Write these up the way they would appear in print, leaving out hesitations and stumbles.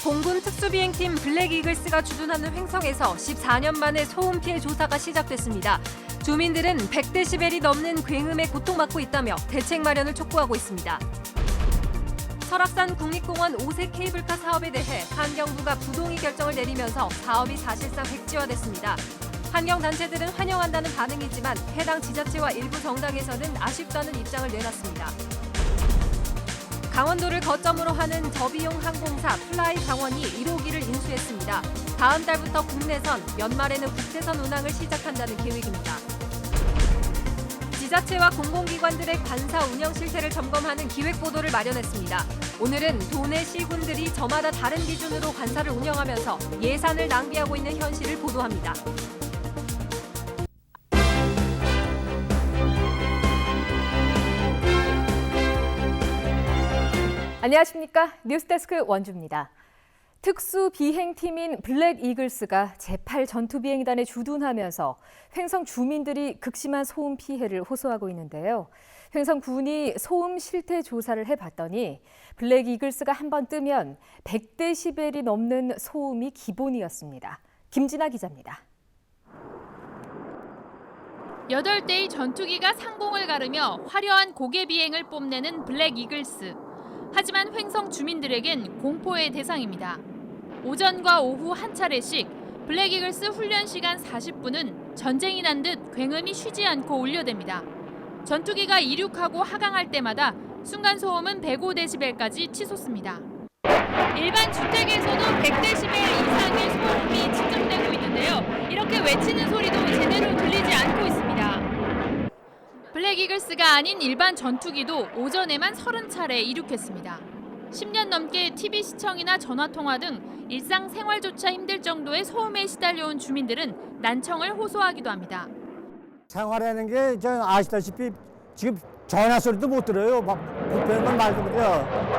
공군 특수비행팀 블랙이글스가 주둔하는 횡성에서 14년 만에 소음 피해 조사가 시작됐습니다. 주민들은 100데시벨이 넘는 굉음에 고통받고 있다며 대책 마련을 촉구하고 있습니다. 설악산 국립공원 5세 케이블카 사업에 대해 환경부가 부동의 결정을 내리면서 사업이 사실상 백지화됐습니다. 환경단체들은 환영한다는 반응이지만 해당 지자체와 일부 정당에서는 아쉽다는 입장을 내놨습니다. 강원도를 거점으로 하는 저비용 항공사 플라이 강원이 1호기를 인수했습니다. 다음 달부터 국내선, 연말에는 국제선 운항을 시작한다는 계획입니다. 지자체와 공공기관들의 관사 운영 실태를 점검하는 기획보도를 마련했습니다. 오늘은 도내 시군들이 저마다 다른 기준으로 관사를 운영하면서 예산을 낭비하고 있는 현실을 보도합니다. 안녕하십니까? 뉴스데스크 원주입니다. 특수비행팀인 블랙이글스가 제8 전투비행단에 주둔하면서 횡성 주민들이 극심한 소음 피해를 호소하고 있는데요. 횡성군이 소음 실태 조사를 해봤더니 블랙이글스가 한번 뜨면 100데시벨이 넘는 소음이 기본이었습니다. 김진아 기자입니다. 8대의 전투기가 상공을 가르며 화려한 고개 비행을 뽐내는 블랙이글스. 하지만 횡성 주민들에겐 공포의 대상입니다. 오전과 오후 한 차례씩 블랙이글스 훈련 시간 40분은 전쟁이 난 듯 굉음이 쉬지 않고 울려댑니다. 전투기가 이륙하고 하강할 때마다 순간 소음은 105데시벨까지 치솟습니다. 일반 주택에서도 100데시벨 이상의 소음이 측정되고 있는데요. 이렇게 외치는 소리도 제대로 들리지 않고 있습니다. 블랙이글스가 아닌 일반 전투기도 오전에만 30차례 이륙했습니다. 10년 넘게 TV 시청이나 전화통화 등 일상생활조차 힘들 정도의 소음에 시달려온 주민들은 난청을 호소하기도 합니다. 생활하는 게 아시다시피 지금 전화 소리도 못 들어요. 막 불편한 말도 못해요.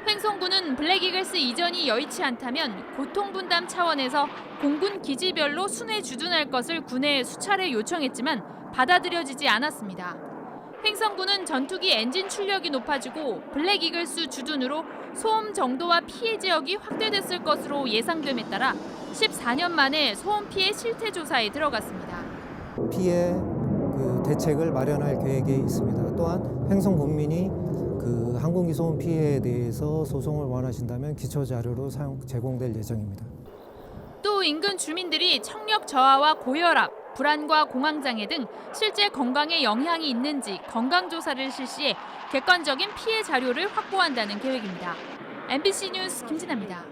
횡성군은 블랙이글스 이전이 여의치 않다면 고통분담 차원에서 공군 기지별로 순회 주둔할 것을 군에 수차례 요청했지만 받아들여지지 않았습니다. 횡성군은 전투기 엔진 출력이 높아지고 블랙이글스 주둔으로 소음 정도와 피해 지역이 확대됐을 것으로 예상됨에 따라 14년 만에 소음 피해 실태 조사에 들어갔습니다. 피해 대책을 마련할 계획이 있습니다. 또한 횡성 국민이 항공기 소음 피해에 대해서 소송을 원하신다면 기초 자료로 제공될 예정입니다. 또 인근 주민들이 청력 저하와 고혈압, 불안과 공황장애 등 실제 건강에 영향이 있는지 건강조사를 실시해 객관적인 피해 자료를 확보한다는 계획입니다. MBC 뉴스 김진아입니다.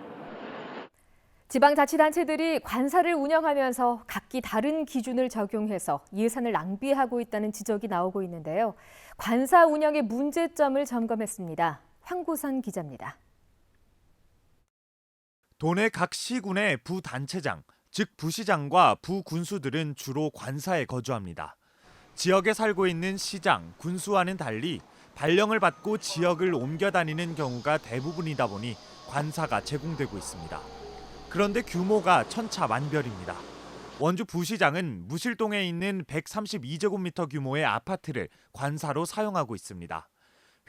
지방자치단체들이 관사를 운영하면서 각기 다른 기준을 적용해서 예산을 낭비하고 있다는 지적이 나오고 있는데요. 관사 운영의 문제점을 점검했습니다. 황구선 기자입니다. 도내 각 시군의 부단체장, 즉 부시장과 부군수들은 주로 관사에 거주합니다. 지역에 살고 있는 시장, 군수와는 달리 발령을 받고 지역을 옮겨 다니는 경우가 대부분이다 보니 관사가 제공되고 있습니다. 그런데 규모가 천차만별입니다. 원주 부시장은 무실동에 있는 132제곱미터 규모의 아파트를 관사로 사용하고 있습니다.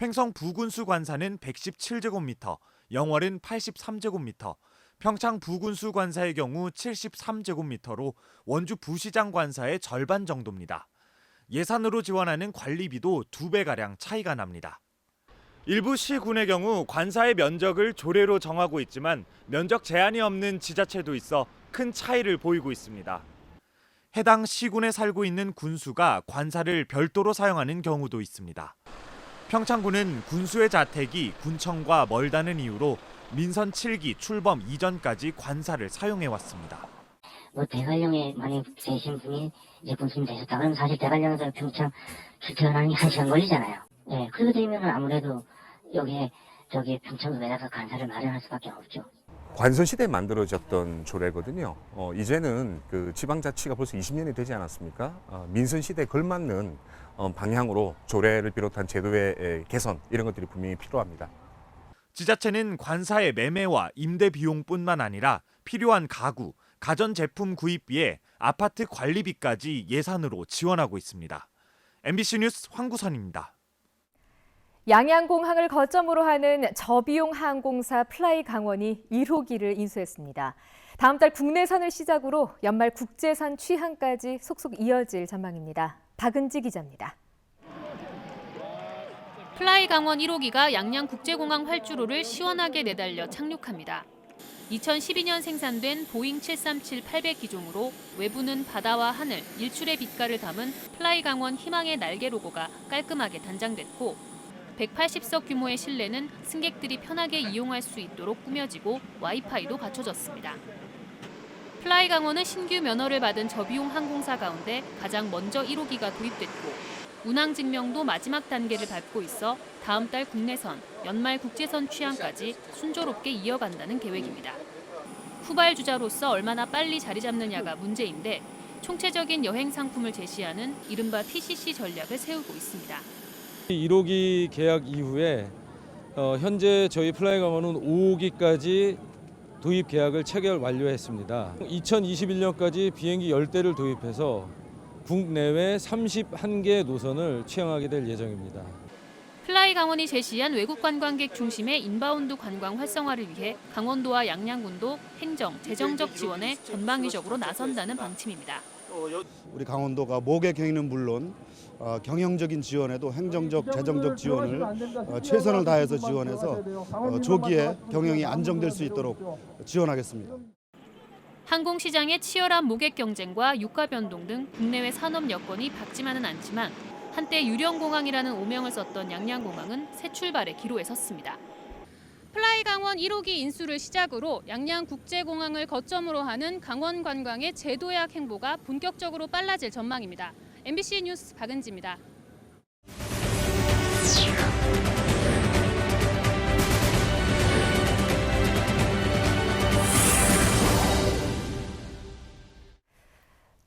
횡성 부군수 관사는 117제곱미터, 영월은 83제곱미터, 평창 부군수 관사의 경우 73제곱미터로 원주 부시장 관사의 절반 정도입니다. 예산으로 지원하는 관리비도 2배가량 차이가 납니다. 일부 시군의 경우 관사의 면적을 조례로 정하고 있지만 면적 제한이 없는 지자체도 있어 큰 차이를 보이고 있습니다. 해당 시군에 살고 있는 군수가 관사를 별도로 사용하는 경우도 있습니다. 평창군은 군수의 자택이 군청과 멀다는 이유로 민선 7기 출범 이전까지 관사를 사용해왔습니다. 대관령에 만약 되신 분이 이제 군수님 되셨다 그러면 사실 대관령에서 평창 출퇴근하는 게 1시간 걸리잖아요. 네, 그렇게 되면 아무래도 여기에 평창도에다가 관사를 마련할 수밖에 없죠. 관선 시대에 만들어졌던 조례거든요. 이제는 지방자치가 벌써 20년이 되지 않았습니까? 민선 시대에 걸맞는 방향으로 조례를 비롯한 제도의 개선 이런 것들이 분명히 필요합니다. 지자체는 관사의 매매와 임대 비용뿐만 아니라 필요한 가구, 가전제품 구입비에 아파트 관리비까지 예산으로 지원하고 있습니다. MBC 뉴스 황구선입니다. 양양공항을 거점으로 하는 저비용 항공사 플라이강원이 1호기를 인수했습니다. 다음 달 국내선을 시작으로 연말 국제선 취항까지 속속 이어질 전망입니다. 박은지 기자입니다. 플라이강원 1호기가 양양국제공항 활주로를 시원하게 내달려 착륙합니다. 2012년 생산된 보잉 737-800 기종으로 외부는 바다와 하늘, 일출의 빛깔을 담은 플라이강원 희망의 날개 로고가 깔끔하게 단장됐고 180석 규모의 실내는 승객들이 편하게 이용할 수 있도록 꾸며지고 와이파이도 갖춰졌습니다. 플라이강원은 신규 면허를 받은 저비용 항공사 가운데 가장 먼저 1호기가 도입됐고 운항 증명도 마지막 단계를 밟고 있어 다음 달 국내선, 연말 국제선 취항까지 순조롭게 이어간다는 계획입니다. 후발주자로서 얼마나 빨리 자리 잡느냐가 문제인데 총체적인 여행 상품을 제시하는 이른바 TCC 전략을 세우고 있습니다. 1호기 계약 이후에 현재 저희 플라이강원은 5호기까지 도입 계약을 체결 완료했습니다. 2021년까지 비행기 10대를 도입해서 국내외 31개 노선을 취항하게 될 예정입니다. 플라이강원이 제시한 외국 관광객 중심의 인바운드 관광 활성화를 위해 강원도와 양양군도 행정, 재정적 지원에 전방위적으로 나선다는 방침입니다. 우리 강원도가 모객 행위는 물론 경영적인 지원에도 행정적, 재정적 지원을 최선을 다해서 지원해서 조기에 경영이 안정될 수 있도록 지원하겠습니다. 항공시장의 치열한 모객 경쟁과 유가 변동 등 국내외 산업 여건이 밝지만은 않지만 한때 유령공항이라는 오명을 썼던 양양공항은 새 출발의 기로에 섰습니다. 플라이강원 1호기 인수를 시작으로 양양국제공항을 거점으로 하는 강원 관광의 재도약 행보가 본격적으로 빨라질 전망입니다. MBC 뉴스 박은지입니다.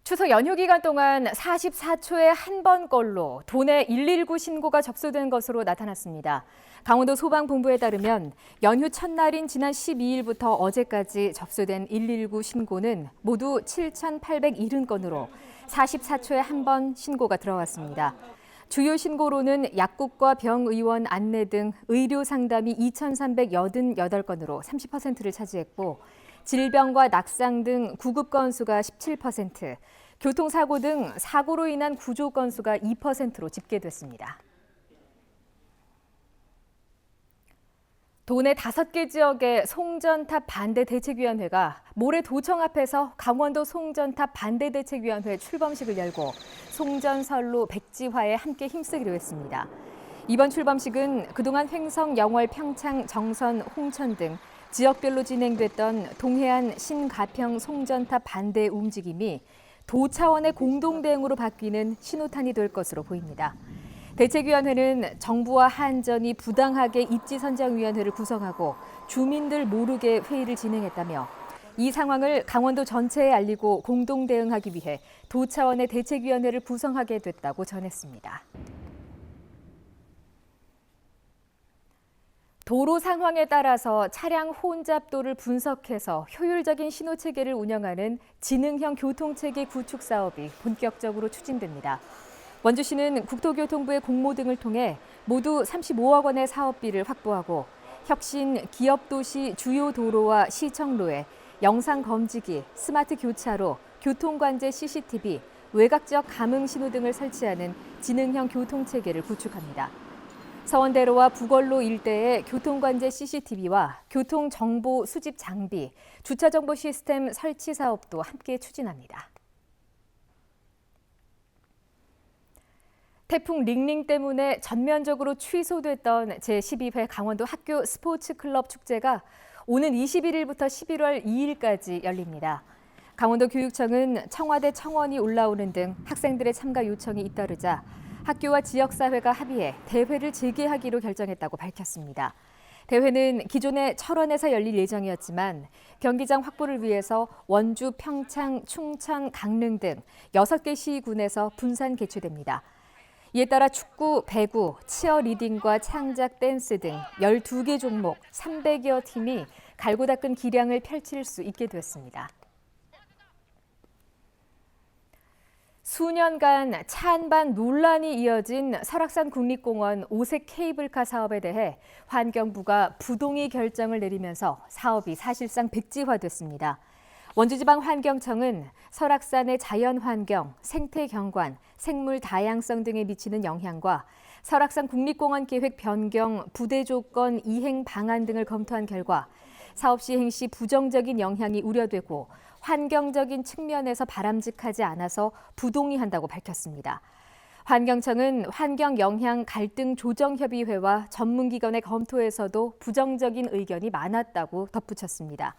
추석 연휴 기간 동안 44초에 한 번꼴로 도내 119 신고가 접수된 것으로 나타났습니다. 강원도 소방본부에 따르면 연휴 첫날인 지난 12일부터 어제까지 접수된 119 신고는 모두 7,870건으로 44초에 한 번 신고가 들어왔습니다. 주요 신고로는 약국과 병의원 안내 등 의료 상담이 2,388건으로 30%를 차지했고 질병과 낙상 등 구급 건수가 17%, 교통사고 등 사고로 인한 구조 건수가 2%로 집계됐습니다. 도내 5개 지역의 송전탑 반대 대책위원회가 모레 도청 앞에서 강원도 송전탑 반대 대책위원회 출범식을 열고 송전선로 백지화에 함께 힘쓰기로 했습니다. 이번 출범식은 그동안 횡성, 영월, 평창, 정선, 홍천 등 지역별로 진행됐던 동해안 신가평 송전탑 반대 움직임이 도 차원의 공동대응으로 바뀌는 신호탄이 될 것으로 보입니다. 대책위원회는 정부와 한전이 부당하게 입지선정위원회를 구성하고 주민들 모르게 회의를 진행했다며 이 상황을 강원도 전체에 알리고 공동대응하기 위해 도 차원의 대책위원회를 구성하게 됐다고 전했습니다. 도로 상황에 따라서 차량 혼잡도를 분석해서 효율적인 신호체계를 운영하는 지능형 교통체계 구축 사업이 본격적으로 추진됩니다. 원주시는 국토교통부의 공모 등을 통해 모두 35억 원의 사업비를 확보하고 혁신 기업도시 주요 도로와 시청로에 영상 검지기, 스마트 교차로, 교통관제 CCTV, 외곽지역 감응 신호 등을 설치하는 지능형 교통체계를 구축합니다. 서원대로와 북원로 일대의 교통관제 CCTV와 교통정보 수집 장비, 주차정보 시스템 설치 사업도 함께 추진합니다. 태풍 링링 때문에 전면적으로 취소됐던 제12회 강원도 학교 스포츠클럽 축제가 오는 21일부터 11월 2일까지 열립니다. 강원도 교육청은 청와대 청원이 올라오는 등 학생들의 참가 요청이 잇따르자 학교와 지역사회가 합의해 대회를 재개하기로 결정했다고 밝혔습니다. 대회는 기존의 철원에서 열릴 예정이었지만 경기장 확보를 위해서 원주, 평창, 충천, 강릉 등 6개 시군에서 분산 개최됩니다. 이에 따라 축구, 배구, 치어리딩과 창작 댄스 등 12개 종목 300여 팀이 갈고 닦은 기량을 펼칠 수 있게 됐습니다. 수년간 찬반 논란이 이어진 설악산 국립공원 오색 케이블카 사업에 대해 환경부가 부동의 결정을 내리면서 사업이 사실상 백지화됐습니다. 원주지방환경청은 설악산의 자연환경, 생태경관, 생물 다양성 등에 미치는 영향과 설악산 국립공원 계획 변경, 부대 조건 이행 방안 등을 검토한 결과 사업 시행 시 부정적인 영향이 우려되고 환경적인 측면에서 바람직하지 않아서 부동의한다고 밝혔습니다. 환경청은 환경영향 갈등 조정협의회와 전문기관의 검토에서도 부정적인 의견이 많았다고 덧붙였습니다.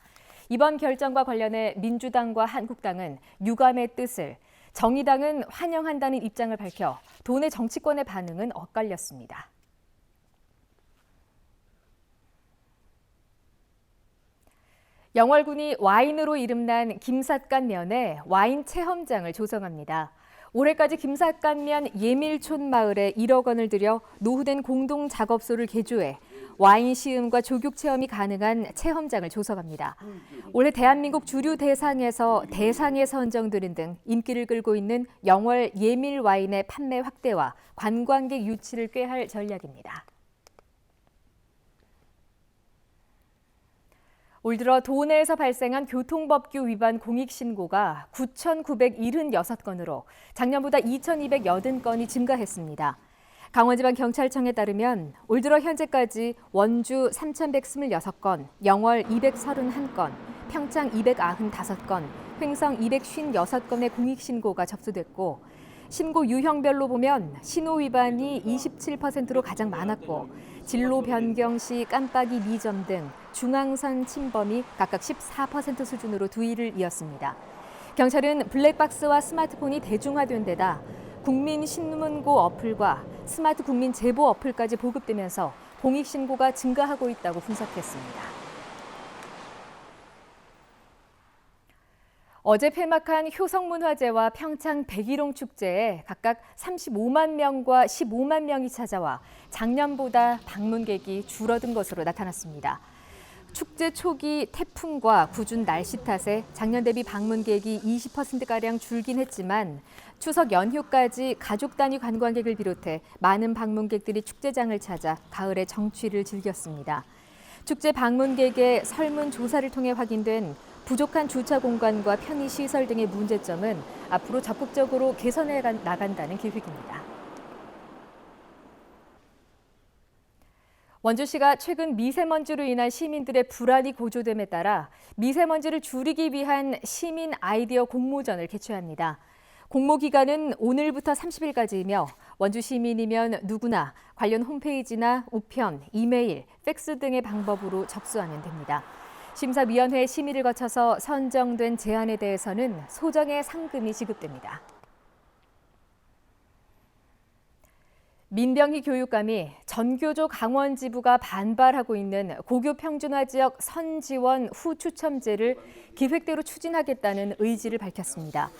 이번 결정과 관련해 민주당과 한국당은 유감의 뜻을, 정의당은 환영한다는 입장을 밝혀 도내 정치권의 반응은 엇갈렸습니다. 영월군이 와인으로 이름난 김삿간면에 와인 체험장을 조성합니다. 올해까지 김삿간면 예밀촌 마을에 1억 원을 들여 노후된 공동 작업소를 개조해 와인 시음과 조격 체험이 가능한 체험장을 조성합니다. 올해 대한민국 주류 대상에서 대상에 선정되는 등 인기를 끌고 있는 영월 예밀 와인의 판매 확대와 관광객 유치를 꾀할 전략입니다. 올 들어 도내에서 발생한 교통법규 위반 공익신고가 9,976건으로 작년보다 2,280건이 증가했습니다. 강원지방경찰청에 따르면 올 들어 현재까지 원주 3,126건, 영월 231건, 평창 295건, 횡성 256건의 공익신고가 접수됐고 신고 유형별로 보면 신호 위반이 27%로 가장 많았고 진로 변경 시 깜빡이 미점 등 중앙선 침범이 각각 14% 수준으로 두위를 이었습니다. 경찰은 블랙박스와 스마트폰이 대중화된 데다 국민 신문고 어플과 스마트 국민 제보 어플까지 보급되면서 공익신고가 증가하고 있다고 분석했습니다. 어제 폐막한 효성문화제와 평창 백일홍 축제에 각각 35만 명과 15만 명이 찾아와 작년보다 방문객이 줄어든 것으로 나타났습니다. 축제 초기 태풍과 궂은 날씨 탓에 작년 대비 방문객이 20%가량 줄긴 했지만 추석 연휴까지 가족 단위 관광객을 비롯해 많은 방문객들이 축제장을 찾아 가을의 정취를 즐겼습니다. 축제 방문객의 설문조사를 통해 확인된 부족한 주차 공간과 편의시설 등의 문제점은 앞으로 적극적으로 개선해 나간다는 계획입니다. 원주시가 최근 미세먼지로 인한 시민들의 불안이 고조됨에 따라 미세먼지를 줄이기 위한 시민 아이디어 공모전을 개최합니다. 공모 기간은 오늘부터 30일까지이며 원주 시민이면 누구나 관련 홈페이지나 우편, 이메일, 팩스 등의 방법으로 접수하면 됩니다. 심사위원회 심의를 거쳐서 선정된 제안에 대해서는 소정의 상금이 지급됩니다. 민병희 교육감이 전교조 강원지부가 반발하고 있는 고교 평준화 지역 선지원 후추첨제를 계획대로 추진하겠다는 의지를 밝혔습니다.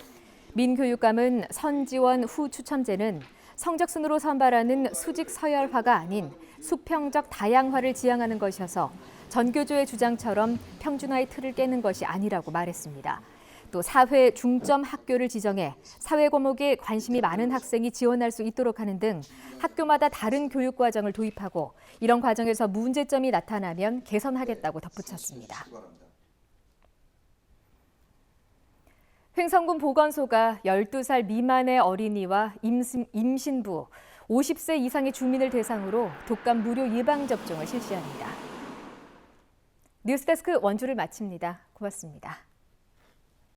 민 교육감은 선지원 후추첨제는 성적순으로 선발하는 수직 서열화가 아닌 수평적 다양화를 지향하는 것이어서 전교조의 주장처럼 평준화의 틀을 깨는 것이 아니라고 말했습니다. 또 사회 중점 학교를 지정해 사회 과목에 관심이 많은 학생이 지원할 수 있도록 하는 등 학교마다 다른 교육 과정을 도입하고 이런 과정에서 문제점이 나타나면 개선하겠다고 덧붙였습니다. 횡성군 보건소가 12살 미만의 어린이와 임신부, 50세 이상의 주민을 대상으로 독감 무료 예방접종을 실시합니다. 뉴스데스크 원주를 마칩니다. 고맙습니다.